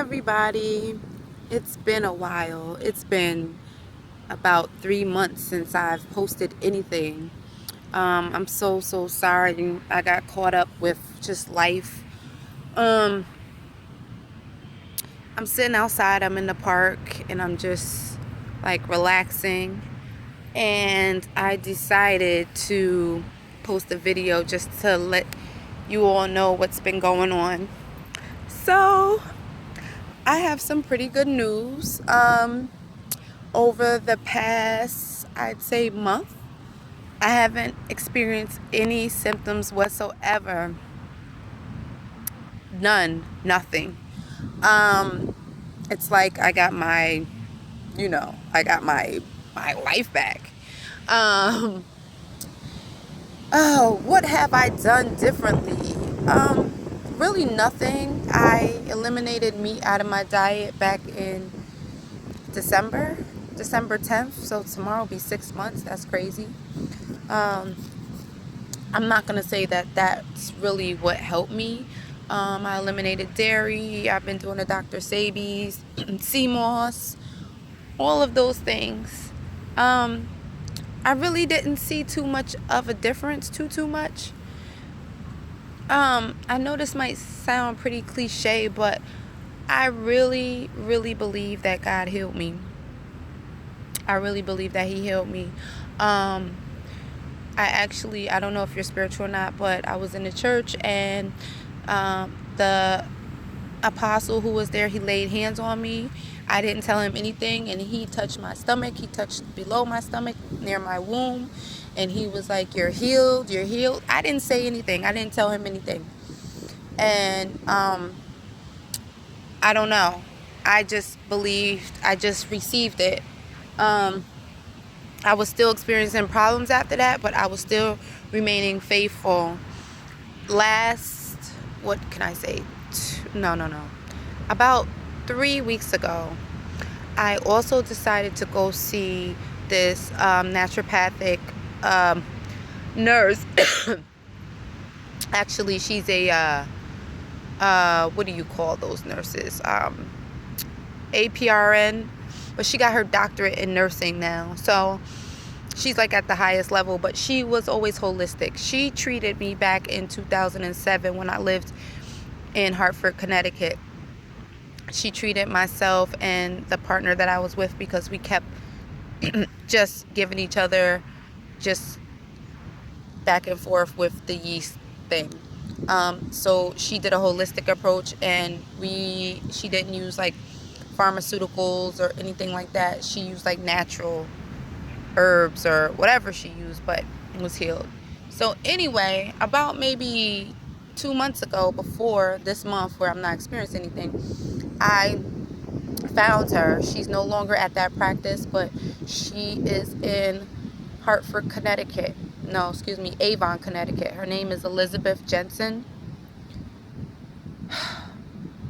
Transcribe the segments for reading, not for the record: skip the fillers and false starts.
everybody. It's been a while. It's been about 3 months since I've posted anything. I'm so sorry. I got caught up with just life. Um, I'm sitting outside. I'm in the park and I'm just like relaxing. And I decided to post a video just to let you all know what's been going on. So I have some pretty good news. Over the past, I'd say, month, I haven't experienced any symptoms whatsoever. None, nothing. Um, it's like I got my life back. Um, oh, what have I done differently? Really nothing. I eliminated meat out of my diet back in December, December 10th. So tomorrow will be 6 months. That's crazy. Um, I'm not going to say that that's really what helped me. I eliminated dairy. I've been doing the Dr. Sabi's, CMOS, all of those things. I really didn't see too much of a difference, too much. I know this might sound pretty cliche, but I really believe that God healed me. I really believe that He healed me. I don't know if you're spiritual or not, but I was in the church and the apostle who was there, he laid hands on me. I didn't tell him anything, and he touched my stomach. He touched below my stomach near my womb, and he was like, "You're healed, you're healed." I didn't say anything. I didn't tell him anything. And I don't know. I just believed. I just received it. Um, I was still experiencing problems after that, but I was still remaining faithful. Last, what can I say? No. About 3 weeks ago, I also decided to go see this naturopathic nurse. Actually, she's a, what do you call those nurses? APRN, but she got her doctorate in nursing now. So she's like at the highest level, but she was always holistic. She treated me back in 2007 when I lived in Hartford, Connecticut. She treated myself and the partner that I was with because we kept just giving each other just back and forth with the yeast thing. So she did a holistic approach, and she didn't use like pharmaceuticals or anything like that. She used like natural herbs or whatever she used, but was healed. So anyway, about maybe 2 months ago, before this month where I'm not experiencing anything, I found her. She's no longer at that practice, but she is in Hartford, Connecticut. No, excuse me, Avon, Connecticut. Her name is Elizabeth Jensen.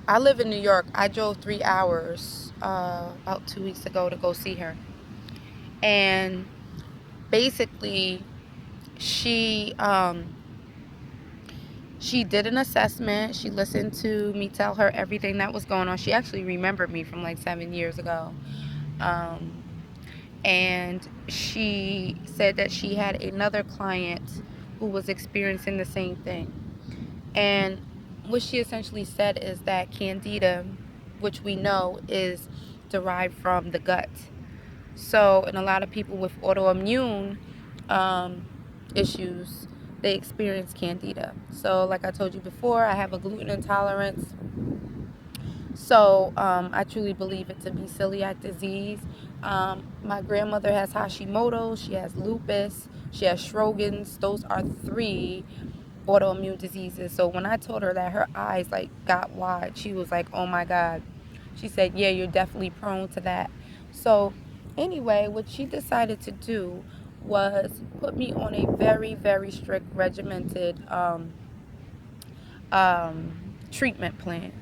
I live in New York. I drove 3 hours about 2 weeks ago to go see her. And basically, she did an assessment. She listened to me tell her everything that was going on. She actually remembered me from like 7 years ago. And she said that she had another client who was experiencing the same thing. And what she essentially said is that candida, which we know is derived from the gut. So, and a lot of people with autoimmune issues, they experience candida. So, like I told you before, I have a gluten intolerance. So, I truly believe it to be celiac disease. My grandmother has Hashimoto. She has lupus. She has Sjogren's. Those are 3 autoimmune diseases. So when I told her that, her eyes like got wide. She was like, "Oh my God." She said, "Yeah, you're definitely prone to that." So anyway, what she decided to do was put me on a very strict regimented treatment plan.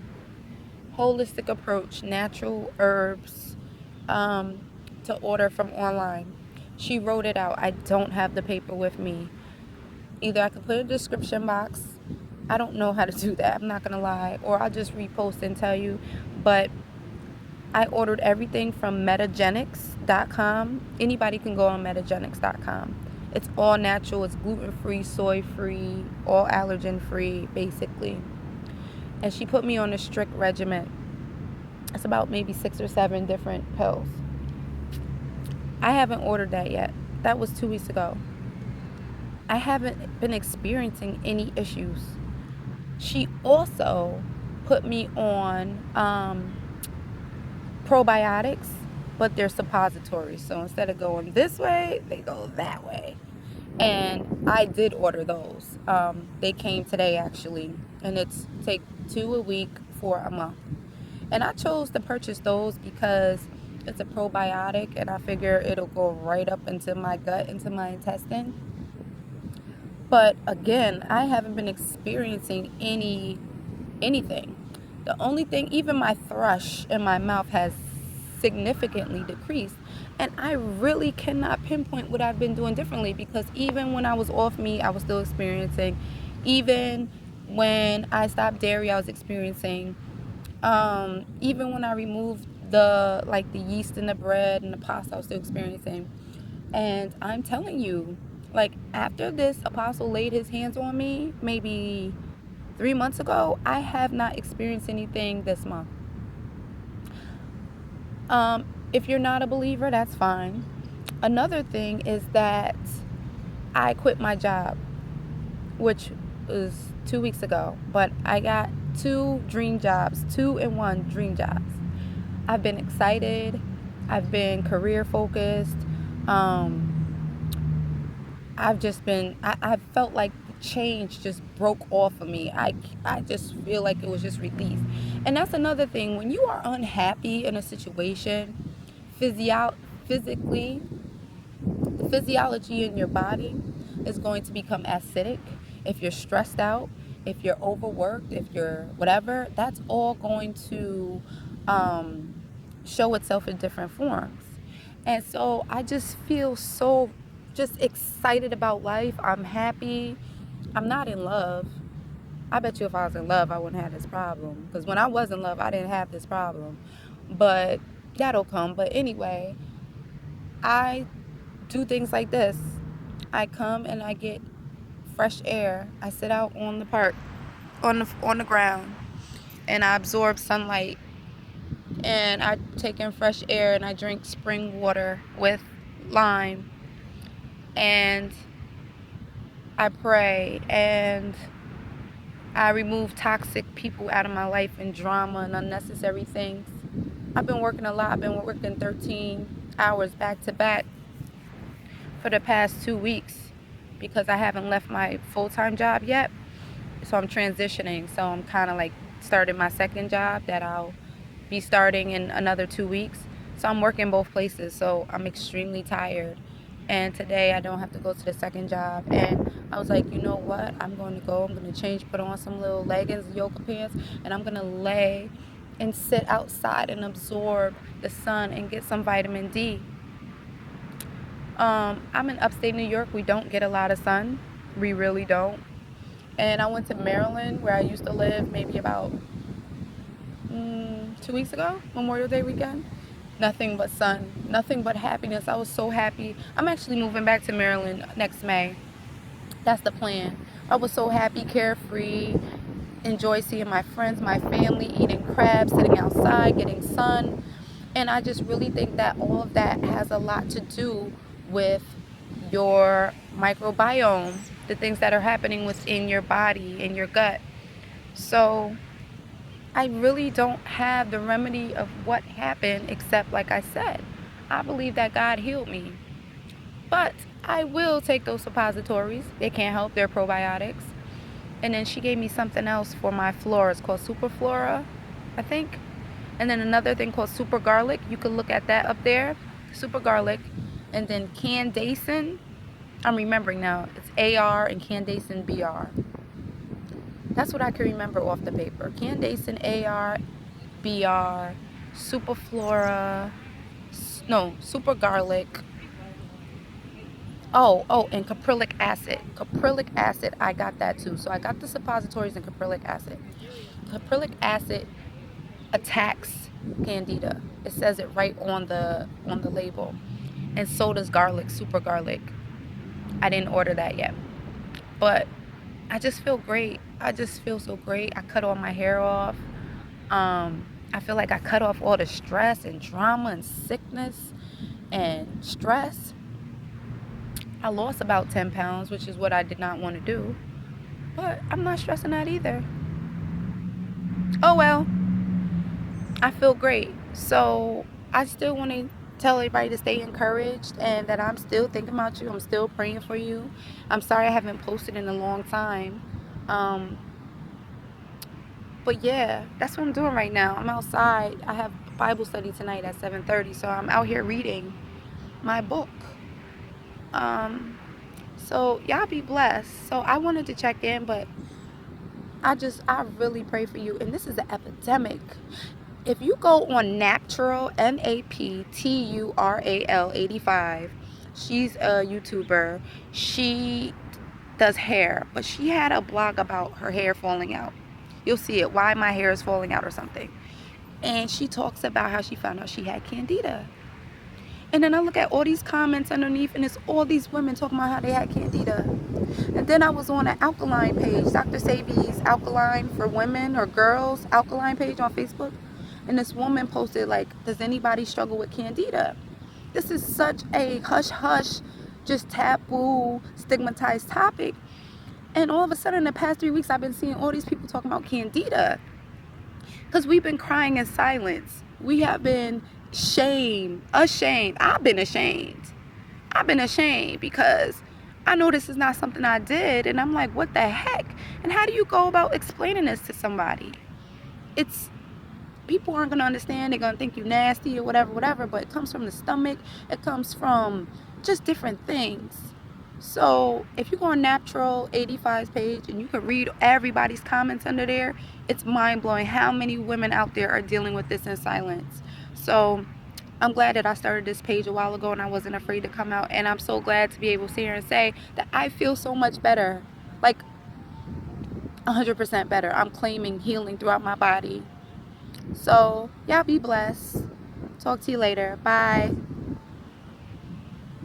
Holistic approach, natural herbs, to order from online. She wrote it out. I don't have the paper with me. Either I could put it in the description box, I don't know how to do that. I'm not going to lie. Or I'll just repost and tell you. But I ordered everything from Metagenics.com. Anybody can go on Metagenics.com. It's all natural. It's gluten-free, soy-free, all allergen-free, basically. And she put me on a strict regimen. It's about maybe 6 or 7 different pills. I haven't ordered that yet. That was 2 weeks ago. I haven't been experiencing any issues. She also put me on probiotics, but they're suppositories. So instead of going this way, they go that way. And I did order those. They came today actually, and it's take 2 a week for a month. And I chose to purchase those because it's a probiotic, and I figure it'll go right up into my gut, into my intestine. But again, I haven't been experiencing anything. The only thing, even my thrush in my mouth has significantly decreased. And I really cannot pinpoint what I've been doing differently, because even when I was off meat, I was still experiencing. Even when I stopped dairy, I was experiencing. Even when I removed the yeast in the bread and the pasta, I was still experiencing. And I'm telling you, like, after this apostle laid his hands on me, maybe 3 months ago, I have not experienced anything this month. If you're not a believer, that's fine. Another thing is that I quit my job, which was 2 weeks ago, but I got 2 dream jobs, 2-in-1 dream jobs. I've been excited. I've been career focused. I felt like the change just broke off of me. I just feel like it was just released. And that's another thing. When you are unhappy in a situation, physically, the physiology in your body is going to become acidic. If you're stressed out, if you're overworked, if you're whatever, that's all going to show itself in different forms. And so I just feel so just excited about life. I'm happy. I'm not in love. I bet you if I was in love, I wouldn't have this problem. Because when I was in love, I didn't have this problem. But that'll come. But anyway, I do things like this. I come and I get fresh air. I sit out on the park, on the ground, and I absorb sunlight. And I take in fresh air, and I drink spring water with lime. And I pray, and I remove toxic people out of my life and drama and unnecessary things. I've been working a lot. I've been working 13 hours back to back for the past 2 weeks because I haven't left my full-time job yet. So I'm transitioning. So I'm kind of like starting my second job that I'll be starting in another 2 weeks. So I'm working both places. So I'm extremely tired. And today I don't have to go to the second job. And I was like, you know what? I'm going to go. I'm going to change, put on some little leggings, yoga pants, and I'm going to lay and sit outside and absorb the sun and get some vitamin D. I'm in upstate New York. We don't get a lot of sun. We really don't. And I went to Maryland, where I used to live, maybe about 2 weeks ago, Memorial Day weekend. Nothing but sun, nothing but happiness. I was so happy. I'm actually moving back to Maryland next May. That's the plan. I was so happy, carefree, enjoy seeing my friends, my family, eating crabs, sitting outside, getting sun. And I just really think that all of that has a lot to do with your microbiome, the things that are happening within your body, in your gut. So I really don't have the remedy of what happened, except, like I said, I believe that God healed me. But I will take those suppositories. They can't help. They're probiotics. And then she gave me something else for my flora. It's called Super Flora, I think. And then another thing called Super Garlic. You can look at that up there. Super Garlic. And then Candacein. I'm remembering now. It's AR and Candacein BR. That's what I can remember off the paper. Candacein AR, BR, Super Flora, no, Super Garlic, And caprylic acid. Caprylic acid, I got that too. So I got the suppositories and caprylic acid. Caprylic acid attacks candida. It says it right on the label. And so does garlic, super garlic. I didn't order that yet. But I just feel great. I just feel so great. I cut all my hair off. I feel like I cut off all the stress and drama and sickness and stress. I lost about 10 pounds, which is what I did not want to do. But I'm not stressing that either. Oh well, I feel great. So I still want to tell everybody to stay encouraged and that I'm still thinking about you. I'm still praying for you. I'm sorry I haven't posted in a long time. Um, but yeah, that's what I'm doing right now. I'm outside. I have Bible study tonight at 7:30, so I'm out here reading my book. Um, so y'all be blessed. So I wanted to check in, but I really pray for you. And this is an epidemic. If you go on Naptural, Naptural 85, she's a YouTuber. She does hair, but she had a blog about her hair falling out. You'll see it, why my hair is falling out or something. And she talks about how she found out she had candida. And then I look at all these comments underneath, and it's all these women talking about how they had candida. And then I was on an alkaline page, Dr. Sabi's alkaline for women or girls alkaline page on Facebook. And this woman posted, like, does anybody struggle with candida? This is such a hush-hush, just taboo, stigmatized topic. And all of a sudden, in the past 3 weeks, I've been seeing all these people talking about candida. Because we've been crying in silence. We have been ashamed. I've been ashamed. Because I know this is not something I did. And I'm like, what the heck? And how do you go about explaining this to somebody? People aren't going to understand. They're going to think you nasty or whatever. But it comes from the stomach. It comes from just different things. So if you go on Naptural 85's page and you can read everybody's comments under there, it's mind-blowing how many women out there are dealing with this in silence. So I'm glad that I started this page a while ago and I wasn't afraid to come out. And I'm so glad to be able to sit here and say that I feel so much better. Like 100% better. I'm claiming healing throughout my body. So y'all be blessed. Talk to you later. Bye.